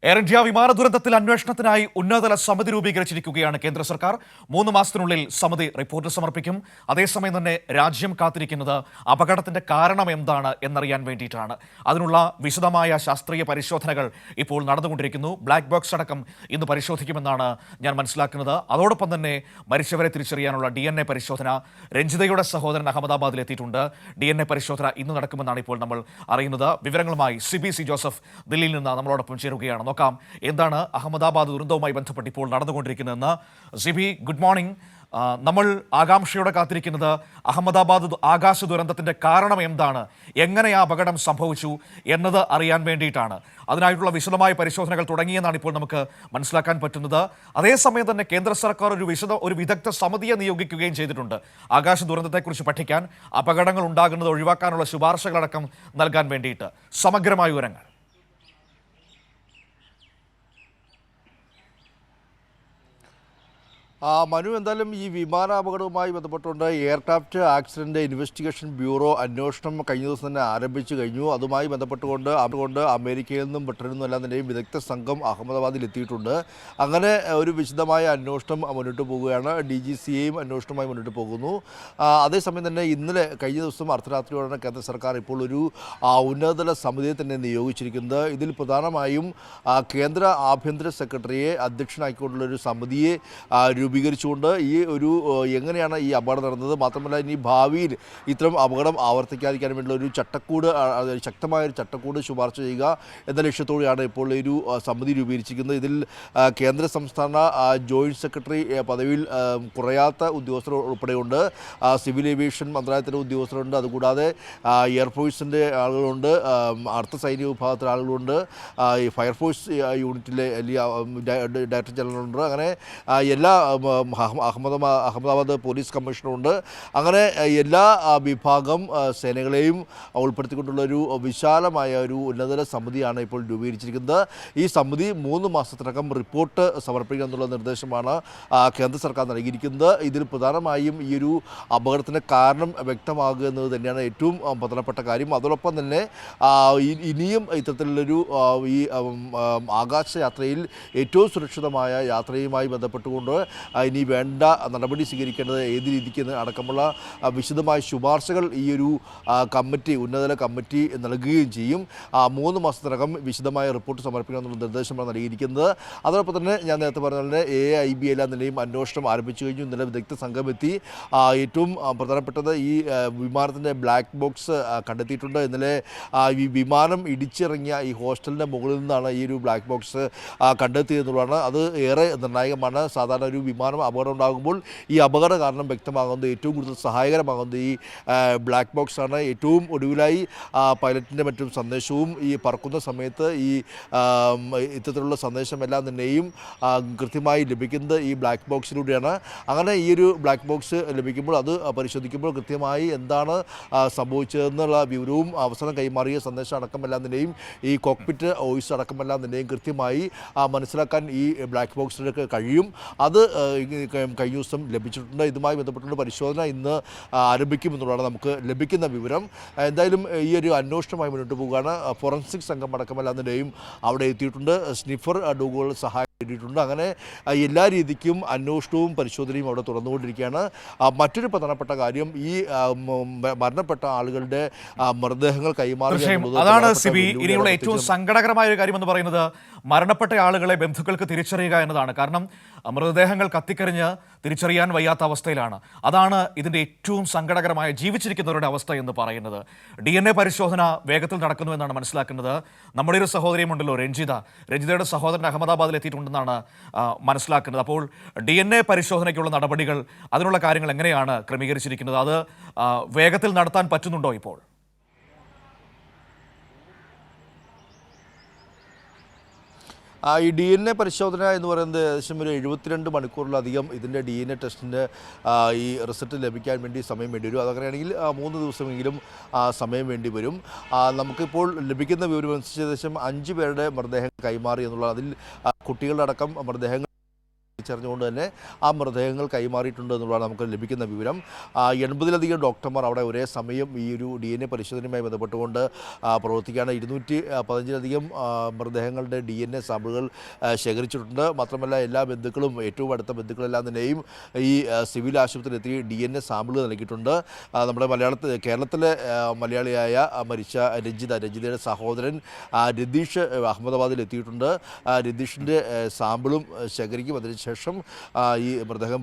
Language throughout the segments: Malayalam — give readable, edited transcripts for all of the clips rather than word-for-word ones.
എയർ ഇന്ത്യ വിമാന ദുരന്തത്തിൽ അന്വേഷണത്തിനായി ഉന്നതതല സമിതി രൂപീകരിച്ചിരിക്കുകയാണ് കേന്ദ്ര സർക്കാർ. 3 മാസത്തിനുള്ളിൽ സമിതി റിപ്പോർട്ട് സമർപ്പിക്കും. അതേസമയം തന്നെ രാജ്യം കാത്തിരിക്കുന്നത് അപകടത്തിന്റെ കാരണം എന്താണ് എന്നറിയാൻ വേണ്ടിയിട്ടാണ്. അതിനുള്ള വിശദമായ ശാസ്ത്രീയ പരിശോധനകൾ ഇപ്പോൾ നടന്നുകൊണ്ടിരിക്കുന്നു. ബ്ലാക്ക് ബോക്സ് അടക്കം ഇന്ന് പരിശോധിക്കുമെന്നാണ് ഞാൻ മനസ്സിലാക്കുന്നത്. അതോടൊപ്പം തന്നെ മരിച്ചവരെ തിരിച്ചറിയാനുള്ള DNA പരിശോധന. രഞ്ജിതയുടെ സഹോദരൻ അഹമ്മദാബാദിൽ എത്തിയിട്ടുണ്ട്. DNA പരിശോധന ഇന്ന് നടക്കുമെന്നാണ് ഇപ്പോൾ നമ്മൾ അറിയുന്നത്. വിവരങ്ങളുമായി സി ജോസഫ് ദില്ലിയിൽ നിന്ന് നമ്മളോടൊപ്പം ചേരുകയാണ്. നോക്കാം എന്താണ് അഹമ്മദാബാദ് ദുരന്തവുമായി ബന്ധപ്പെട്ട് ഇപ്പോൾ നടന്നുകൊണ്ടിരിക്കുന്നതെന്ന്. Sibi, good morning. നമ്മൾ ആകാംക്ഷയോടെ കാത്തിരിക്കുന്നത് അഹമ്മദാബാദ് ആകാശ ദുരന്തത്തിന്റെ കാരണം എന്താണ്, എങ്ങനെ ആ അപകടം സംഭവിച്ചു എന്നത് അറിയാൻ വേണ്ടിയിട്ടാണ്. അതിനായിട്ടുള്ള വിശദമായ പരിശോധനകൾ തുടങ്ങിയെന്നാണ് ഇപ്പോൾ നമുക്ക് മനസ്സിലാക്കാൻ പറ്റുന്നത്. അതേസമയം തന്നെ കേന്ദ്ര സർക്കാർ ഒരു വിദഗ്ധ സമിതിയെ നിയോഗിക്കുകയും ചെയ്തിട്ടുണ്ട്. ആകാശ ദുരന്തത്തെക്കുറിച്ച് പഠിക്കാൻ, അപകടങ്ങൾ ഉണ്ടാകുന്നത് ഒഴിവാക്കാനുള്ള ശുപാർശകളടക്കം നൽകാൻ വേണ്ടിയിട്ട്. സമഗ്രമായ വിവരങ്ങൾ. മനു, എന്തായാലും ഈ വിമാന അപകടവുമായി ബന്ധപ്പെട്ടുകൊണ്ട് എയർക്രാഫ്റ്റ് ആക്സിഡന്റ് ഇൻവെസ്റ്റിഗേഷൻ ബ്യൂറോ അന്വേഷണം കഴിഞ്ഞ ദിവസം തന്നെ ആരംഭിച്ചു കഴിഞ്ഞു. അതുമായി ബന്ധപ്പെട്ടുകൊണ്ട് അമേരിക്കയിൽ നിന്നും ബ്രിട്ടനിൽ നിന്നും എല്ലാം തന്നെയും വിദഗ്ധ സംഘം അഹമ്മദാബാദിൽ എത്തിയിട്ടുണ്ട്. അങ്ങനെ ഒരു വിശദമായ അന്വേഷണം മുന്നോട്ട് പോവുകയാണ്. DGCAയും അന്വേഷണവുമായി മുന്നോട്ട് പോകുന്നു. അതേസമയം തന്നെ കഴിഞ്ഞ ദിവസം അർദ്ധരാത്രിയോടെയാണ് കേന്ദ്ര സർക്കാർ ഇപ്പോൾ ഒരു ഉന്നതതല സമിതിയെ തന്നെ നിയോഗിച്ചിരിക്കുന്നത്. ഇതിൽ പ്രധാനമായും കേന്ദ്ര ആഭ്യന്തര സെക്രട്ടറിയെ അധ്യക്ഷനാക്കിക്കൊണ്ടുള്ളൊരു സമിതിയെ രൂപീകരിച്ചുകൊണ്ട് എങ്ങനെയാണ് ഈ അപകടം നടന്നത്, മാത്രമല്ല ഇനി ഭാവിയിൽ ഇത്തരം അപകടം ആവർത്തിക്കാതിരിക്കാൻ വേണ്ടിയുള്ള ഒരു ചട്ടക്കൂട്, ശക്തമായൊരു ചട്ടക്കൂട് ശുപാർശ ചെയ്യുക എന്ന ലക്ഷ്യത്തോടെയാണ് ഇപ്പോൾ ഒരു സമിതി രൂപീകരിച്ചിരിക്കുന്നത്. ഇതിൽ കേന്ദ്ര സംസ്ഥാന ജോയിൻറ്റ് സെക്രട്ടറി പദവിയിൽ കുറയാത്ത ഉദ്യോഗസ്ഥർ ഉൾപ്പെടെയുണ്ട്. സിവിൽ ഏവിയേഷൻ മന്ത്രാലയത്തിലെ ഉദ്യോഗസ്ഥരുണ്ട്. അതുകൂടാതെ എയർഫോഴ്സിൻ്റെ ആളുകളുണ്ട്, അർദ്ധ സൈനിക വിഭാഗത്തിലെ ആളുകളുണ്ട്, ഫയർഫോഴ്സ് യൂണിറ്റിലെ ഡയറക്ടർ ജനറലുണ്ട്. അങ്ങനെ എല്ലാ അഹമ്മദാബാദ് പോലീസ് കമ്മീഷണറുണ്ട്. അങ്ങനെ എല്ലാ വിഭാഗം സേനകളെയും ഉൾപ്പെടുത്തിക്കൊണ്ടുള്ളൊരു വിശാലമായ ഒരു ഉന്നതതല സമിതിയാണ് ഇപ്പോൾ രൂപീകരിച്ചിരിക്കുന്നത്. ഈ സമിതി 3 മാസത്തിനകം റിപ്പോർട്ട് സമർപ്പിക്കുക എന്നുള്ള നിർദ്ദേശമാണ് കേന്ദ്ര സർക്കാർ നൽകിയിരിക്കുന്നത്. ഇതിൽ പ്രധാനമായും ഈ ഒരു അപകടത്തിൻ്റെ കാരണം വ്യക്തമാകുക എന്നത് തന്നെയാണ് ഏറ്റവും പ്രധാനപ്പെട്ട കാര്യം. അതോടൊപ്പം തന്നെ ഇനിയും ഇത്തരത്തിലുള്ളൊരു ഈ ആകാശയാത്രയിൽ ഏറ്റവും സുരക്ഷിതമായ യാത്രയുമായി ബന്ധപ്പെട്ടുകൊണ്ട് ഇനി വേണ്ട നടപടി സ്വീകരിക്കേണ്ടത് ഏത് രീതിക്ക് അടക്കമുള്ള വിശദമായ ശുപാർശകൾ ഈ ഒരു ഉന്നതതല കമ്മിറ്റി നൽകുകയും ചെയ്യും. 3 മാസത്തിനകം വിശദമായ റിപ്പോർട്ട് സമർപ്പിക്കണമെന്നുള്ള നിർദ്ദേശമാണ് നൽകിയിരിക്കുന്നത്. അതോടൊപ്പം തന്നെ ഞാൻ നേരത്തെ പറഞ്ഞ പോലെ AIB എല്ലാം നിലയും അന്വേഷണം ആരംഭിച്ചു കഴിഞ്ഞു. ഇന്നലെ വിദഗ്ധ സംഘം എത്തി. ഏറ്റവും പ്രധാനപ്പെട്ടത് ഈ വിമാനത്തിൻ്റെ ബ്ലാക്ക് ബോക്സ് കണ്ടെത്തിയിട്ടുണ്ട്. ഇന്നലെ ഈ വിമാനം ഇടിച്ചിറങ്ങിയ ഈ ഹോസ്റ്റലിൻ്റെ മുകളിൽ നിന്നാണ് ഈ ഒരു ബ്ലാക്ക് ബോക്സ് കണ്ടെത്തിയെന്നുള്ളതാണ്. അത് ഏറെ നിർണായകമാണ്. സാധാരണ ഒരു വിമാനം അപകടം ഉണ്ടാകുമ്പോൾ ഈ അപകട കാരണം വ്യക്തമാകുന്നത്, ഏറ്റവും കൂടുതൽ സഹായകരമാകുന്നത് ഈ ബ്ലാക്ക് ബോക്സ് ആണ്. ഏറ്റവും ഒടുവിലായി പൈലറ്റിൻ്റെ മറ്റും സന്ദേശവും ഈ പറക്കുന്ന സമയത്ത് ഈ ഇത്തരത്തിലുള്ള സന്ദേശമെല്ലാം തന്നെയും കൃത്യമായി ലഭിക്കുന്നത് ഈ ബ്ലാക്ക് ബോക്സിലൂടെയാണ്. അങ്ങനെ ഈ ഒരു ബ്ലാക്ക് ബോക്സ് ലഭിക്കുമ്പോൾ അത് പരിശോധിക്കുമ്പോൾ കൃത്യമായി എന്താണ് സംഭവിച്ചതെന്നുള്ള വിവരവും അവസാനം കൈമാറിയ സന്ദേശം അടക്കമെല്ലാം തന്നെയും ഈ കോക്പിറ്റ് വോയിസ് അടക്കമെല്ലാം തന്നെയും കൃത്യമായി മനസ്സിലാക്കാൻ ഈ ബ്ലാക്ക് ബോക്സിലേക്ക് കഴിയും. അത് കഴിഞ്ഞ ദിവസം ലഭിച്ചിട്ടുണ്ട്. ഇതുമായി ബന്ധപ്പെട്ടുള്ള പരിശോധന ഇന്ന് ആരംഭിക്കുമെന്നുള്ളതാണ് നമുക്ക് ലഭിക്കുന്ന വിവരം. എന്തായാലും ഈ ഒരു അന്വേഷണമായി മുന്നോട്ട് പോവുകയാണ്. ഫോറൻസിക് സംഘം അടക്കമെല്ലാം തന്നെയും അവിടെ എത്തിയിട്ടുണ്ട്. സ്നിഫർ ഡോഗുകൾ സഹായം നേടിയിട്ടുണ്ട്. അങ്ങനെ എല്ലാ രീതിക്കും അന്വേഷണവും പരിശോധനയും അവിടെ തുറന്നുകൊണ്ടിരിക്കുകയാണ്. മറ്റൊരു പ്രധാനപ്പെട്ട കാര്യം, ഈ മരണപ്പെട്ട ആളുകളുടെ മൃതദേഹങ്ങൾ കൈമാറുക. അതാണ് സിബി, ഇനിയുള്ള ഏറ്റവും സങ്കടകരമായ ഒരു കാര്യം എന്ന് പറയുന്നത് മരണപ്പെട്ട ആളുകളെ ബന്ധുക്കൾക്ക് തിരിച്ചറിയുക എന്നതാണ്. കാരണം മൃതദേഹങ്ങൾ കത്തിക്കരിഞ്ഞ് തിരിച്ചറിയാൻ വയ്യാത്ത അവസ്ഥയിലാണ്. അതാണ് ഇതിൻ്റെ ഏറ്റവും സങ്കടകരമായ ജീവിച്ചിരിക്കുന്നവരുടെ അവസ്ഥ എന്ന് പറയുന്നത്. DNA പരിശോധന വേഗത്തിൽ നടക്കുന്നു എന്നാണ് മനസ്സിലാക്കുന്നത്. നമ്മുടെ ഒരു സഹോദരിയുമുണ്ടല്ലോ, രഞ്ജിതയുടെ സഹോദരൻ അഹമ്മദാബാദിൽ എത്തിയിട്ടുണ്ടെന്നാണ് മനസ്സിലാക്കുന്നത്. അപ്പോൾ DNA പരിശോധനയ്ക്കുള്ള നടപടികൾ, അതിനുള്ള കാര്യങ്ങൾ എങ്ങനെയാണ് ക്രമീകരിച്ചിരിക്കുന്നത്? അത് വേഗത്തിൽ നടത്താൻ പറ്റുന്നുണ്ടോ ഇപ്പോൾ? ഈ DNA പരിശോധന എന്ന് പറയുന്നത് ഏകദേശം ഒരു 72 മണിക്കൂറിലധികം ഇതിൻ്റെ DNA ടെസ്റ്റിൻ്റെ ഈ റിസൾട്ട് ലഭിക്കാൻ വേണ്ടി സമയം വേണ്ടി വരും. അതങ്ങനെയാണെങ്കിൽ 3 ദിവസമെങ്കിലും സമയം വേണ്ടി വരും. നമുക്കിപ്പോൾ ലഭിക്കുന്ന വിവരമനുസരിച്ച് ഏകദേശം 5 പേരുടെ മൃതദേഹം കൈമാറി എന്നുള്ളത്, അതിൽ കുട്ടികളുടെ അടക്കം മൃതദേഹങ്ങൾ തിരിച്ചറിഞ്ഞുകൊണ്ട് തന്നെ ആ മൃതദേഹങ്ങൾ കൈമാറിയിട്ടുണ്ട് എന്നുള്ളതാണ് നമുക്ക് ലഭിക്കുന്ന വിവരം. 80-ലധികം ഡോക്ടർമാർ അവിടെ ഒരേ സമയം ഈ ഒരു DNA പരിശോധനയുമായി ബന്ധപ്പെട്ടുകൊണ്ട് പ്രവർത്തിക്കുകയാണ്. 215-ലധികം മൃതദേഹങ്ങളുടെ DNA സാമ്പിളുകൾ ശേഖരിച്ചിട്ടുണ്ട്. മാത്രമല്ല എല്ലാ ബന്ധുക്കളും, ഏറ്റവും അടുത്ത ബന്ധുക്കളെല്ലാം തന്നെയും ഈ സിവിൽ ആശുപത്രിയിൽ എത്തി DNA സാമ്പിളുകൾ നൽകിയിട്ടുണ്ട്. നമ്മുടെ കേരളത്തിലെ മലയാളിയായ മരിച്ച രഞ്ജിതയുടെ സഹോദരൻ രതീഷ് അഹമ്മദാബാദിൽ എത്തിയിട്ടുണ്ട്. രതീഷിൻ്റെ സാമ്പിളും ശേഖരിക്കും. അതിനുശേഷം ഈ മൃതദേഹം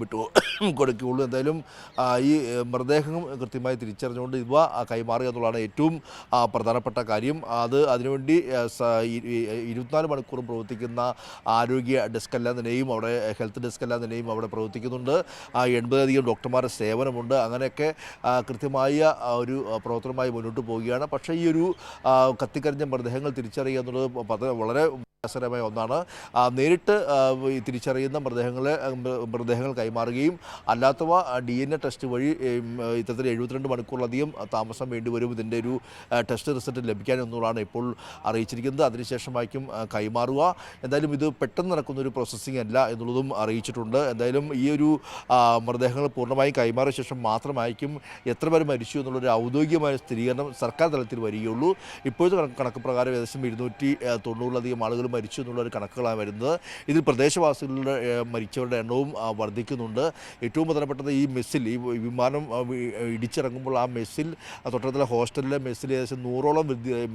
കൊടുക്കുകയുള്ളൂ. എന്തായാലും ഈ മൃതദേഹം കൃത്യമായി തിരിച്ചറിഞ്ഞുകൊണ്ട് ഇവ കൈമാറുക എന്നുള്ളതാണ് ഏറ്റവും പ്രധാനപ്പെട്ട കാര്യം. അതിനുവേണ്ടി 24 മണിക്കൂറും പ്രവർത്തിക്കുന്ന ആരോഗ്യ ഡെസ്കെല്ലാം തന്നെയും അവിടെ, ഹെൽത്ത് ഡെസ്കെല്ലാം തന്നെയും അവിടെ പ്രവർത്തിക്കുന്നുണ്ട്. 80-ലധികം ഡോക്ടർമാരുടെ സേവനമുണ്ട്. അങ്ങനെയൊക്കെ കൃത്യമായ ഒരു പ്രവർത്തനമായി മുന്നോട്ട് പോവുകയാണ്. പക്ഷേ ഈ ഒരു കത്തിക്കരിഞ്ഞ മൃതദേഹങ്ങൾ തിരിച്ചറിയുക എന്നുള്ളത് വളരെ രസകരമായ ഒന്നാണ്. നേരിട്ട് തിരിച്ചറിയുന്ന മൃതദേഹങ്ങൾ കൈമാറുകയും അല്ലാത്തവ DNA ടെസ്റ്റ് വഴി ഇത്തരത്തിൽ 72 മണിക്കൂറിലധികം താമസം വേണ്ടിവരും ഇതിൻ്റെ ഒരു ടെസ്റ്റ് റിസൾട്ട് ലഭിക്കാൻ എന്നുള്ളതാണ് ഇപ്പോൾ അറിയിച്ചിരിക്കുന്നത്. അതിനുശേഷമായിരിക്കും കൈമാറുക. എന്തായാലും ഇത് പെട്ടെന്ന് നടക്കുന്നൊരു പ്രോസസ്സിംഗ് അല്ല എന്നുള്ളതും അറിയിച്ചിട്ടുണ്ട്. എന്തായാലും ഈ ഒരു മൃതദേഹങ്ങൾ പൂർണ്ണമായും കൈമാറിയ ശേഷം മാത്രമായിരിക്കും എത്ര പേർ മരിച്ചു എന്നുള്ളൊരു ഔദ്യോഗികമായ സ്ഥിരീകരണം സർക്കാർ തലത്തിൽ വരികയുള്ളൂ. ഇപ്പോഴത്തെ കണക്ക് പ്രകാരം ഏകദേശം 290-ലധികം ആളുകൾ മരിച്ചു എന്നുള്ളൊരു കണക്കുകളാണ് വരുന്നത്. ഇതിൽ പ്രദേശവാസികളുടെ മരിച്ചവരുടെ എണ്ണവും വർദ്ധിക്കുന്നുണ്ട്. ഏറ്റവും പ്രധാനപ്പെട്ടത് ഈ മെസ്സിൽ, ഈ വിമാനം ഇടിച്ചിറങ്ങുമ്പോൾ ആ മെസ്സിൽ, തൊട്ടടുത്തുള്ള ഹോസ്റ്റലിലെ മെസ്സിൽ ഏകദേശം 100ഓളം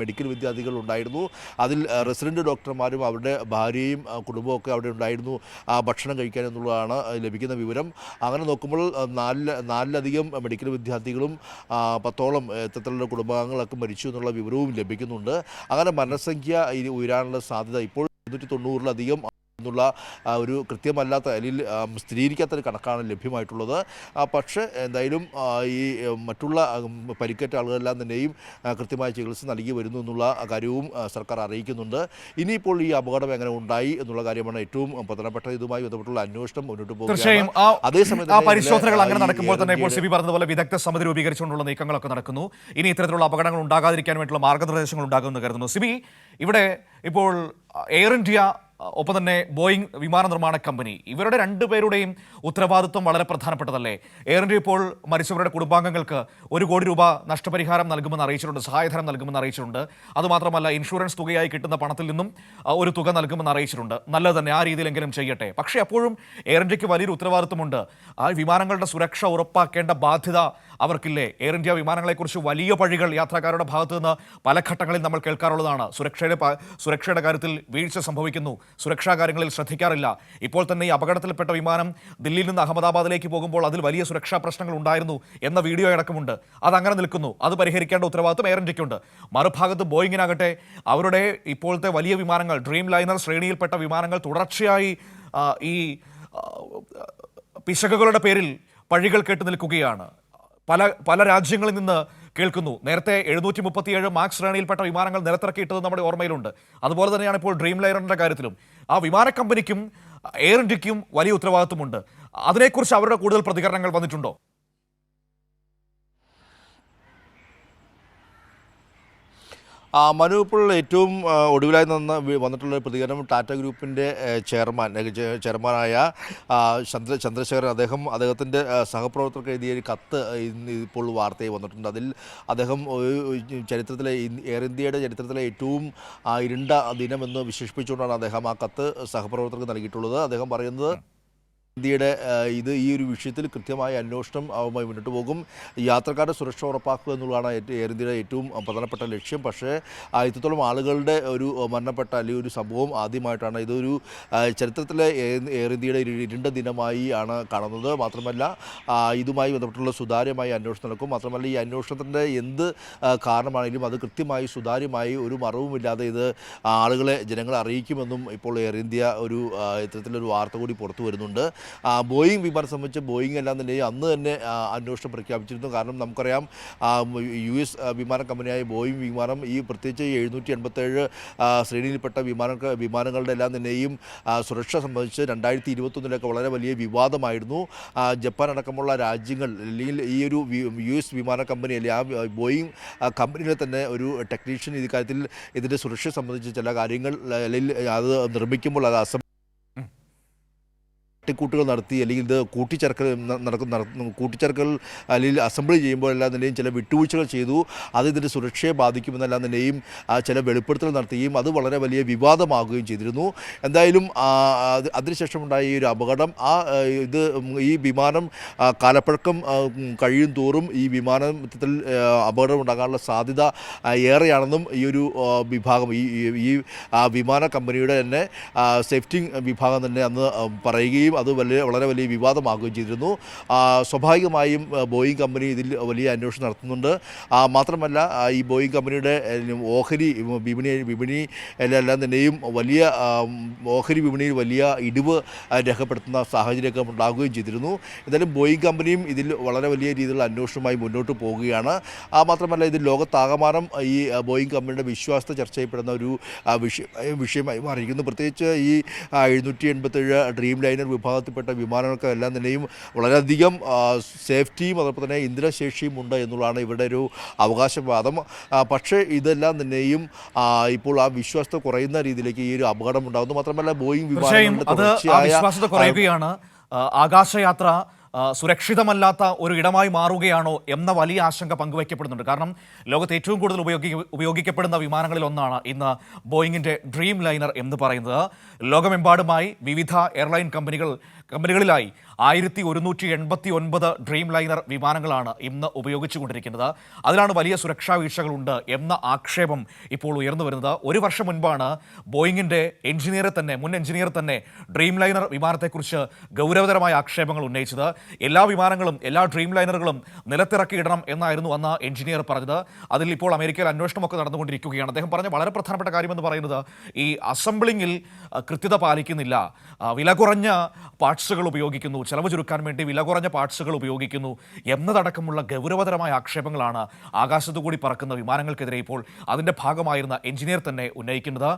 മെഡിക്കൽ വിദ്യാർത്ഥികൾ ഉണ്ടായിരുന്നു. അതിൽ റെസിഡൻറ്റ് ഡോക്ടർമാരും അവരുടെ ഭാര്യയും കുടുംബവും ഒക്കെ അവിടെ ഉണ്ടായിരുന്നു ഭക്ഷണം കഴിക്കാൻ എന്നുള്ളതാണ് ലഭിക്കുന്ന വിവരം. അങ്ങനെ നോക്കുമ്പോൾ 4-ലധികം മെഡിക്കൽ വിദ്യാർത്ഥികളും 10ഓളം ഇത്തരത്തിലുള്ള കുടുംബാംഗങ്ങളൊക്കെ മരിച്ചു എന്നുള്ള വിവരവും ലഭിക്കുന്നുണ്ട്. അങ്ങനെ മരണസംഖ്യ ഉയരാനുള്ള സാധ്യത ഇപ്പോൾ 290-ലധികം എന്നുള്ള ഒരു കൃത്യമല്ലാത്ത, അല്ലെങ്കിൽ സ്ഥിരീകരിക്കാത്തൊരു കണക്കാണ് ലഭ്യമായിട്ടുള്ളത്. പക്ഷേ എന്തായാലും ഈ മറ്റുള്ള പരിക്കേറ്റ ആളുകളെല്ലാം തന്നെയും കൃത്യമായ ചികിത്സ നൽകി വരുന്നു എന്നുള്ള കാര്യവും സർക്കാർ അറിയിക്കുന്നുണ്ട്. ഇനിയിപ്പോൾ ഈ അപകടം എങ്ങനെ ഉണ്ടായി എന്നുള്ള കാര്യമാണ് ഏറ്റവും പ്രധാനപ്പെട്ട. ഇതുമായി ബന്ധപ്പെട്ടുള്ള അന്വേഷണം മുന്നോട്ട് തീർച്ചയായും അതേസമയം പരിശോധനകൾ അങ്ങനെ നടക്കുമ്പോൾ തന്നെ ഇപ്പോൾ സിബി പറഞ്ഞതുപോലെ വിദഗ്ധ സമിതി രൂപീകരിച്ചുകൊണ്ടുള്ള നീക്കങ്ങളൊക്കെ നടക്കുന്നു. ഇനി ഇത്തരത്തിലുള്ള അപകടങ്ങൾ ഉണ്ടാകാതിരിക്കാൻ വേണ്ടിയുള്ള മാർഗ്ഗനിർദ്ദേശങ്ങൾ ഉണ്ടാകുമെന്ന് കരുതുന്നു. സിബി, ഇവിടെ ഇപ്പോൾ എയർ ഇന്ത്യ, ഒപ്പം തന്നെ ബോയിങ് വിമാന നിർമ്മാണ കമ്പനി, ഇവരുടെ രണ്ടുപേരുടെയും ഉത്തരവാദിത്വം വളരെ പ്രധാനപ്പെട്ടതല്ലേ? എയർ ഇന്ത്യ ഇപ്പോൾ മരിച്ചവരുടെ കുടുംബാംഗങ്ങൾക്ക് 1 കോടി രൂപ നഷ്ടപരിഹാരം നൽകുമെന്ന് അറിയിച്ചിട്ടുണ്ട്, സഹായധനം നൽകുമെന്ന് അറിയിച്ചിട്ടുണ്ട്. അതുമാത്രമല്ല, ഇൻഷുറൻസ് തുകയായി കിട്ടുന്ന പണത്തിൽ നിന്നും ഒരു തുക നൽകുമെന്ന് അറിയിച്ചിട്ടുണ്ട്. നല്ലത് തന്നെ, ആ രീതിയിലെങ്കിലും ചെയ്യട്ടെ. പക്ഷേ അപ്പോഴും എയർ ഇന്ത്യക്ക് വലിയൊരു ഉത്തരവാദിത്വമുണ്ട്. ആ വിമാനങ്ങളുടെ സുരക്ഷ ഉറപ്പാക്കേണ്ട ബാധ്യത അവർക്കില്ലേ? എയർ ഇന്ത്യ വിമാനങ്ങളെക്കുറിച്ച് വലിയ പഴികൾ യാത്രക്കാരുടെ ഭാഗത്തു നിന്ന് പല ഘട്ടങ്ങളിൽ നമ്മൾ കേൾക്കാറുള്ളതാണ്. സുരക്ഷയുടെ കാര്യത്തിൽ വീഴ്ച സംഭവിക്കുന്നു, സുരക്ഷാ കാര്യങ്ങളിൽ ശ്രദ്ധിക്കാറില്ല. ഇപ്പോൾ തന്നെ ഈ അപകടത്തിൽപ്പെട്ട വിമാനം ദില്ലിയിൽ നിന്ന് അഹമ്മദാബാദിലേക്ക് പോകുമ്പോൾ അതിൽ വലിയ സുരക്ഷാ പ്രശ്നങ്ങൾ ഉണ്ടായിരുന്നു എന്ന വീഡിയോ അടക്കമുണ്ട്. അതങ്ങനെ നിൽക്കുന്നു. അത് പരിഹരിക്കേണ്ട ഉത്തരവാദിത്വം എയർ ഇന്ത്യക്കുണ്ട്. മറുഭാഗത്ത് ബോയിങ്ങിനാകട്ടെ, അവരുടെ ഇപ്പോഴത്തെ വലിയ വിമാനങ്ങൾ, ഡ്രീം ലൈനർ ശ്രേണിയിൽപ്പെട്ട വിമാനങ്ങൾ തുടർച്ചയായി ഈ പിശകുകളുടെ പേരിൽ പഴികൾ കേട്ട് നിൽക്കുകയാണ്. പല രാജ്യങ്ങളിൽ നിന്ന് കേൾക്കുന്നു. നേരത്തെ 737 മാക്സ് ശ്രേണിയിൽപ്പെട്ട വിമാനങ്ങൾ നിരത്തിറക്കിയിട്ടത് നമ്മുടെ ഓർമ്മയിലുണ്ട്. അതുപോലെ തന്നെയാണ് ഇപ്പോൾ ഡ്രീം ലൈനറിൻ്റെ കാര്യത്തിലും. ആ വിമാന കമ്പനിക്കും എയർ ഇന്ത്യക്കും വലിയ ഉത്തരവാദിത്വമുണ്ട്. അതിനെക്കുറിച്ച് അവരുടെ കൂടുതൽ പ്രതികരണങ്ങൾ വന്നിട്ടുണ്ടോ? മനു, ഇപ്പോൾ ഏറ്റവും ഒടുവിലായി വന്നിട്ടുള്ള പ്രതികരണം ടാറ്റ ഗ്രൂപ്പിൻ്റെ ചെയർമാനായ ചന്ദ്രശേഖരൻ, അദ്ദേഹത്തിൻ്റെ സഹപ്രവർത്തകർക്ക് എഴുതിയ ഒരു കത്ത് ഇപ്പോൾ വാർത്തയായി വന്നിട്ടുണ്ട്. അതിൽ അദ്ദേഹം ചരിത്രത്തിലെ, എയർ ഇന്ത്യയുടെ ചരിത്രത്തിലെ ഏറ്റവും ഇരുണ്ട ദിനമെന്ന് വിശേഷിപ്പിച്ചുകൊണ്ടാണ് അദ്ദേഹം ആ കത്ത് സഹപ്രവർത്തകർക്ക് നൽകിയിട്ടുള്ളത്. അദ്ദേഹം പറയുന്നത്, ഇന്ത്യയുടെ ഈ ഒരു വിഷയത്തിൽ കൃത്യമായ അന്വേഷണം ആവുമായി മുന്നോട്ട് പോകും. യാത്രക്കാരുടെ സുരക്ഷ ഉറപ്പാക്കുക എന്നുള്ളതാണ് എയർ ഇന്ത്യയുടെ ഏറ്റവും പ്രധാനപ്പെട്ട ലക്ഷ്യം. പക്ഷേ ഇത്രത്തോളം ആളുകളുടെ ഒരു മരണപ്പെട്ട അല്ലെങ്കിൽ ഒരു സംഭവം ആദ്യമായിട്ടാണ്. ഇതൊരു ചരിത്രത്തിലെ എയർ ഇന്ത്യയുടെ ഒരു ഇരുണ്ട ദിനമായി ആണ് കാണുന്നത്. മാത്രമല്ല, ഇതുമായി ബന്ധപ്പെട്ടുള്ള സുതാര്യമായ അന്വേഷണം നടക്കും. മാത്രമല്ല, ഈ അന്വേഷണത്തിൻ്റെ എന്ത് കാരണമാണെങ്കിലും അത് കൃത്യമായി സുതാര്യമായി ഒരു മറവുമില്ലാതെ ഇത് ജനങ്ങളെ അറിയിക്കുമെന്നും ഇപ്പോൾ എയർ ഇന്ത്യ ഇത്തരത്തിലൊരു വാർത്ത കൂടി പുറത്തു വരുന്നുണ്ട്. ബോയിങ് വിമാനം സംബന്ധിച്ച് ബോയിങ് എല്ലാം തന്നെ അന്ന് തന്നെ അന്വേഷണം പ്രഖ്യാപിച്ചിരുന്നു. കാരണം നമുക്കറിയാം, US വിമാന കമ്പനിയായ ബോയിങ് വിമാനം ഈ പ്രത്യേകിച്ച് 787 ശ്രേണിയിൽപ്പെട്ട വിമാനങ്ങളുടെ എല്ലാം തന്നെയും സുരക്ഷ സംബന്ധിച്ച് 2021 വളരെ വലിയ വിവാദമായിരുന്നു. ജപ്പാൻ അടക്കമുള്ള രാജ്യങ്ങൾ, അല്ലെങ്കിൽ ഈ ഒരു US വിമാന കമ്പനി, അല്ലെങ്കിൽ ആ ബോയിങ് കമ്പനിയിലെ തന്നെ ഒരു ടെക്നീഷ്യൻ ഇക്കാര്യത്തിൽ ഇതിൻ്റെ സുരക്ഷ സംബന്ധിച്ച് ചില കാര്യങ്ങൾ, അല്ലെങ്കിൽ അത് നിർമ്മിക്കുമ്പോൾ അത് തട്ടിക്കൂട്ടുകൾ നടത്തി അല്ലെങ്കിൽ ഇത് കൂട്ടിച്ചേർക്കൽ അല്ലെങ്കിൽ അസംബ്ലി ചെയ്യുമ്പോൾ എല്ലാം തന്നെയും ചില വിട്ടുവീഴ്ചകൾ ചെയ്തു, അത് ഇതിൻ്റെ സുരക്ഷയെ ബാധിക്കുമെന്നെല്ലാം തന്നെയും ചില വെളിപ്പെടുത്തൽ നടത്തുകയും അത് വളരെ വലിയ വിവാദമാകുകയും ചെയ്തിരുന്നു. എന്തായാലും അതിനുശേഷമുണ്ടായ ഈ ഒരു അപകടം ഈ വിമാനം കാലപ്പഴക്കം കഴിയും തോറും ഈ വിമാനത്തിൽ അപകടം ഉണ്ടാകാനുള്ള സാധ്യത ഏറെയാണെന്നും ഈ ഒരു വിഭാഗം ഈ വിമാന കമ്പനിയുടെ തന്നെ സേഫ്റ്റി വിഭാഗം തന്നെ അന്ന് പറയുകയും അത് വളരെ വലിയ വിവാദമാകുകയും ചെയ്തിരുന്നു. സ്വാഭാവികമായും ബോയിങ് കമ്പനി ഇതിൽ വലിയ അന്വേഷണം നടത്തുന്നുണ്ട്. മാത്രമല്ല ഈ ബോയിങ് കമ്പനിയുടെ ഓഹരി വിപണിയിലെല്ലാം തന്നെയും വലിയ ഓഹരി വിപണിയിൽ വലിയ ഇടിവ് രേഖപ്പെടുത്തുന്ന സാഹചര്യമൊക്കെ ഉണ്ടാകുകയും ചെയ്തിരുന്നു. എന്തായാലും ബോയിങ് കമ്പനിയും ഇതിൽ വളരെ വലിയ രീതിയിലുള്ള അന്വേഷണവുമായി മുന്നോട്ട് പോവുകയാണ്. മാത്രമല്ല ഇത് ലോകത്താകമാനം ഈ ബോയിങ് കമ്പനിയുടെ വിശ്വാസത്തെ ചർച്ച ചെയ്യപ്പെടുന്ന ഒരു വിഷയമായി മാറിയിരിക്കുന്നു. പ്രത്യേകിച്ച് ഈ 787 ഡ്രീം ലൈനർ വിഭാഗത്തിൽപ്പെട്ട വിമാനങ്ങൾക്കെല്ലാം തന്നെയും വളരെയധികം സേഫ്റ്റിയും അതോടൊപ്പം തന്നെ ഇന്ധനശേഷിയും ഉണ്ട് എന്നുള്ളതാണ് ഇവരുടെ ഒരു അവകാശവാദം. പക്ഷേ ഇതെല്ലാം തന്നെയും ഇപ്പോൾ ആ വിശ്വാസത്തെ കുറയുന്ന രീതിയിലേക്ക് ഈ ഒരു അപകടം ഉണ്ടാകുന്നു. മാത്രമല്ല ബോയിങ് വിശ്വാസത്തെ കുറയുകയാണ്. ആകാശയാത്ര സുരക്ഷിതമല്ലാത്ത ഒരു ഇടമായി മാറുകയാണോ എന്ന വലിയ ആശങ്ക പങ്കുവയ്ക്കപ്പെടുന്നുണ്ട്. കാരണം ലോകത്ത് ഏറ്റവും കൂടുതൽ ഉപയോഗിക്കപ്പെടുന്ന വിമാനങ്ങളിൽ ഒന്നാണ് ഇന്ന് ബോയിങ്ങിൻ്റെ ഡ്രീം ലൈനർ എന്ന് പറയുന്നത്. ലോകമെമ്പാടുമായി വിവിധ എയർലൈൻ കമ്പനികളിലായി 1189 ഡ്രീം ലൈനർ വിമാനങ്ങളാണ് ഇന്ന് ഉപയോഗിച്ചുകൊണ്ടിരിക്കുന്നത്. അതിലാണ് വലിയ സുരക്ഷാ വീഴ്ചകളുണ്ട് എന്ന ആക്ഷേപം ഇപ്പോൾ ഉയർന്നു വരുന്നത്. ഒരു വർഷം മുൻപാണ് ബോയിങ്ങിൻ്റെ മുൻ എഞ്ചിനീയർ തന്നെ ഡ്രീം ലൈനർ വിമാനത്തെക്കുറിച്ച് ഗൗരവതരമായ ആക്ഷേപങ്ങൾ ഉന്നയിച്ചത്. എല്ലാ ഡ്രീം ലൈനറുകളും നിലത്തിറക്കിയിടണം എന്നായിരുന്നു അന്ന് എഞ്ചിനീയർ പറഞ്ഞത്. അതിൽ ഇപ്പോൾ അമേരിക്കയിൽ അന്വേഷണമൊക്കെ നടന്നുകൊണ്ടിരിക്കുകയാണ്. അദ്ദേഹം പറഞ്ഞ വളരെ പ്രധാനപ്പെട്ട കാര്യമെന്ന് പറയുന്നത് ഈ അസംബ്ലിങ്ങിൽ കൃത്യത പാലിക്കുന്നില്ല, വില കുറഞ്ഞ പാർട്സുകൾ ഉപയോഗിക്കുന്നു, ചെലവ് ചുരുക്കാൻ വേണ്ടി വില കുറഞ്ഞ പാർട്സുകൾ ഉപയോഗിക്കുന്നു എന്നതടക്കമുള്ള ഗൗരവതരമായ ആക്ഷേപങ്ങളാണ് ആകാശത്തുകൂടി പറക്കുന്ന വിമാനങ്ങൾക്കെതിരെ ഇപ്പോൾ അതിൻ്റെ ഭാഗമായിരുന്ന എഞ്ചിനീയർ തന്നെ ഉന്നയിക്കുന്നത്.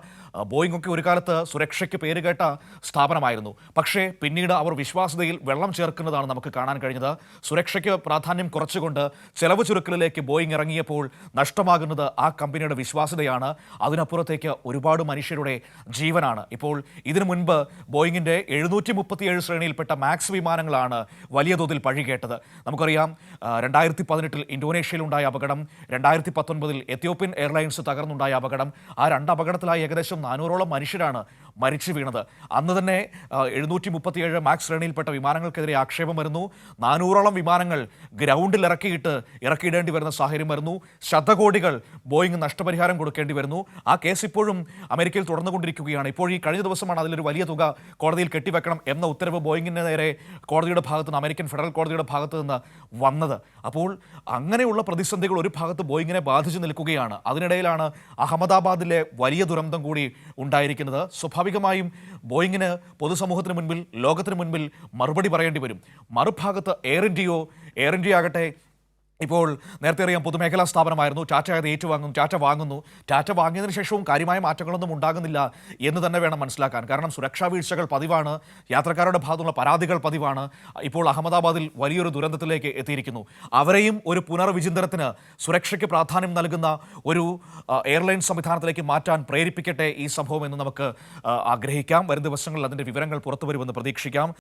ബോയിങ് ഒക്കെ ഒരു കാലത്ത് സുരക്ഷയ്ക്ക് പേരുകേട്ട സ്ഥാപനമായിരുന്നു. പക്ഷേ പിന്നീട് അവർ വിശ്വാസ്യതയിൽ വെള്ളം ചേർക്കുന്നതാണ് നമുക്ക് കാണാൻ കഴിഞ്ഞത്. സുരക്ഷയ്ക്ക് പ്രാധാന്യം കുറച്ചുകൊണ്ട് ചെലവ് ചുരുക്കലിലേക്ക് ബോയിങ് ഇറങ്ങിയപ്പോൾ നഷ്ടമാകുന്നത് ആ കമ്പനിയുടെ വിശ്വാസ്യതയാണ്. അതിനപ്പുറത്തേക്ക് ഒരുപാട് മനുഷ്യരുടെ ജീവനാണ്. ഇപ്പോൾ ഇതിനു മുൻപ് ബോയിങ്ങിൻ്റെ 737 ശ്രേണിയിൽപ്പെട്ട മാക്സ് വിമാനങ്ങളാണ് വലിയ തോതിൽ പഴികേട്ടത്. നമുക്കറിയാം 2018 ഇന്തോനേഷ്യയിലുണ്ടായ അപകടം, 2019 എത്യോപ്യൻ എയർലൈൻസ് തകർന്നുണ്ടായ അപകടം, ആ രണ്ട് അപകടത്തിലായി ഏകദേശം 400ഓളം മനുഷ്യരാണ് മരിച്ചു വീണത്. അന്ന് തന്നെ 737 മാക്സ് ശ്രേണിയിൽപ്പെട്ട വിമാനങ്ങൾക്കെതിരെ ആക്ഷേപം വരുന്നു. 400ഓളം വിമാനങ്ങൾ ഗ്രൗണ്ടിൽ ഇറക്കിയിടേണ്ടി വരുന്ന സാഹചര്യം വരുന്നു. ശതകോടികൾ ബോയിങ് നഷ്ടപരിഹാരം കൊടുക്കേണ്ടി വരുന്നു. ആ കേസ് ഇപ്പോഴും അമേരിക്കയിൽ തുടർന്നുകൊണ്ടിരിക്കുകയാണ്. ഇപ്പോൾ ഈ കഴിഞ്ഞ ദിവസമാണ് അതിലൊരു വലിയ തുക കോടതിയിൽ കെട്ടിവെക്കണം എന്ന ഉത്തരവ് ബോയിങ്ങിന് നേരെ കോടതിയുടെ ഭാഗത്ത് നിന്ന്, അമേരിക്കൻ ഫെഡറൽ കോടതിയുടെ ഭാഗത്ത് നിന്ന് വന്നത്. അപ്പോൾ അങ്ങനെയുള്ള പ്രതിസന്ധികൾ ഒരു ഭാഗത്ത് ബോയിങ്ങിനെ ബാധിച്ചു നിൽക്കുകയാണ്. അതിനിടയിലാണ് അഹമ്മദാബാദിലെ വലിയ ദുരന്തം കൂടി ഉണ്ടായിരിക്കുന്നത്. സ്വാഭാവികമായും ബോയിങ്ങിന് പൊതുസമൂഹത്തിന് മുൻപിൽ, ലോകത്തിന് മുൻപിൽ മറുപടി പറയേണ്ടി വരും. മറുഭാഗത്ത് എയർ ഇന്ത്യ ആകട്ടെ ഇപ്പോൾ നേരത്തെ അറിയാം പൊതുമേഖലാ സ്ഥാപനമായിരുന്നു. ടാറ്റ അത് ടാറ്റ വാങ്ങുന്നു. ടാറ്റ വാങ്ങിയതിനു ശേഷവും കാര്യമായ മാറ്റങ്ങളൊന്നും ഉണ്ടാകുന്നില്ല എന്ന് തന്നെ വേണം മനസ്സിലാക്കാൻ. കാരണം സുരക്ഷാ വീഴ്ചകൾ പതിവാണ്, യാത്രക്കാരുടെ ഭാഗത്തുള്ള പരാതികൾ പതിവാണ്. ഇപ്പോൾ അഹമ്മദാബാദിൽ വലിയൊരു ദുരന്തത്തിലേക്ക് എത്തിയിരിക്കുന്നു. അവരെയും ഒരു പുനർവിചിന്തനത്തിന്, സുരക്ഷയ്ക്ക് പ്രാധാന്യം നൽകുന്ന ഒരു എയർലൈൻ സംവിധാനത്തിലേക്ക് മാറ്റാൻ പ്രേരിപ്പിക്കട്ടെ ഈ സംഭവം എന്ന് നമുക്ക് ആഗ്രഹിക്കാം. വരും ദിവസങ്ങളിൽ അതിൻ്റെ വിവരങ്ങൾ പുറത്തു വരുമെന്ന് പ്രതീക്ഷിക്കാം.